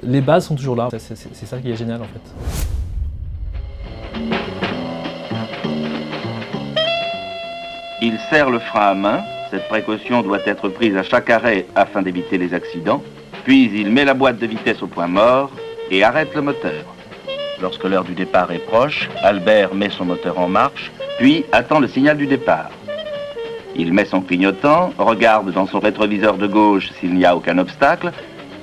Les bases sont toujours là, c'est ça qui est génial en fait. Il serre le frein à main. Cette précaution doit être prise à chaque arrêt afin d'éviter les accidents. Puis il met la boîte de vitesse au point mort et arrête le moteur. Lorsque l'heure du départ est proche, Albert met son moteur en marche, puis attend le signal du départ. Il met son clignotant, regarde dans son rétroviseur de gauche s'il n'y a aucun obstacle,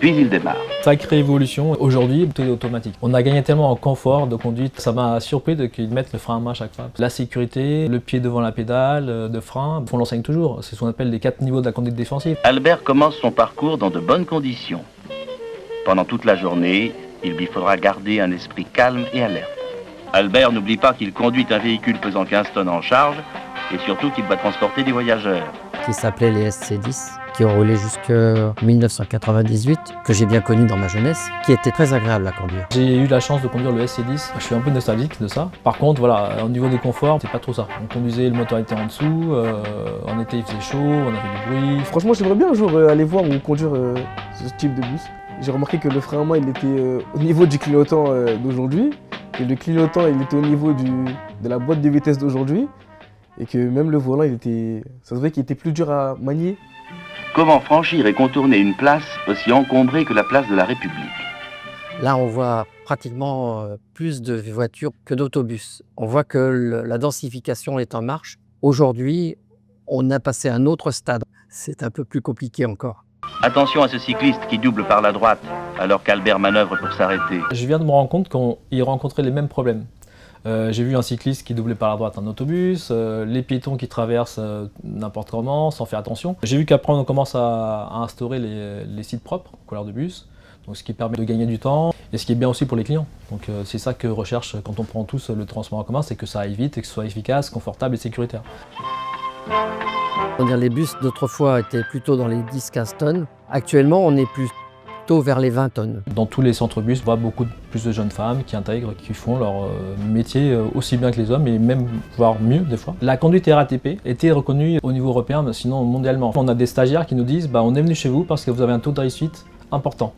puis il démarre. Sacrée évolution, aujourd'hui tout est automatique. On a gagné tellement en confort de conduite, ça m'a surpris qu'ils mettent le frein à main à chaque fois. La sécurité, le pied devant la pédale, de frein, on l'enseigne toujours. C'est ce qu'on appelle les 4 niveaux de la conduite défensive. Albert commence son parcours dans de bonnes conditions. Pendant toute la journée, il lui faudra garder un esprit calme et alerte. Albert n'oublie pas qu'il conduit un véhicule pesant 15 tonnes en charge et surtout qu'il va transporter des voyageurs. Qui s'appelait les SC10, qui ont roulé jusqu'en 1998, que j'ai bien connu dans ma jeunesse, qui était très agréable à conduire. J'ai eu la chance de conduire le SC10, je suis un peu nostalgique de ça. Par contre, voilà, au niveau des conforts, c'est pas trop ça. On conduisait, le moteur était en dessous, en été il faisait chaud, on avait du bruit. Franchement, j'aimerais bien un jour aller voir ou conduire ce type de bus. J'ai remarqué que le frein à main, il était au niveau du clignotant d'aujourd'hui, et le clignotant, il était au niveau de la boîte de vitesse d'aujourd'hui, et que même le volant, ça se voyait qu'il était plus dur à manier. Comment franchir et contourner une place aussi encombrée que la place de la République? Là, on voit pratiquement plus de voitures que d'autobus. On voit que la densification est en marche. Aujourd'hui, on a passé à un autre stade. C'est un peu plus compliqué encore. Attention à ce cycliste qui double par la droite alors qu'Albert manœuvre pour s'arrêter. Je viens de me rendre compte qu'il rencontrait les mêmes problèmes. J'ai vu un cycliste qui doublait par la droite un autobus, les piétons qui traversent n'importe comment, sans faire attention. J'ai vu qu'après on commence à instaurer les sites propres, couleurs de bus, donc ce qui permet de gagner du temps et ce qui est bien aussi pour les clients. Donc c'est ça que recherche quand on prend tous le transport en commun, c'est que ça aille vite et que ce soit efficace, confortable et sécuritaire. Les bus d'autrefois étaient plutôt dans les 10-15 tonnes. Actuellement, on est plutôt vers les 20 tonnes. Dans tous les centres bus, on voit beaucoup plus de jeunes femmes qui intègrent, qui font leur métier aussi bien que les hommes et même voire mieux des fois. La conduite RATP était reconnue au niveau européen, mais sinon mondialement. On a des stagiaires qui nous disent on est venu chez vous parce que vous avez un taux de réussite important.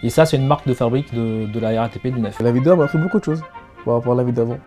Et ça, c'est une marque de fabrique de la RATP du NEF. La vie d'avant m'a appris beaucoup de choses par rapport à la vie d'avant.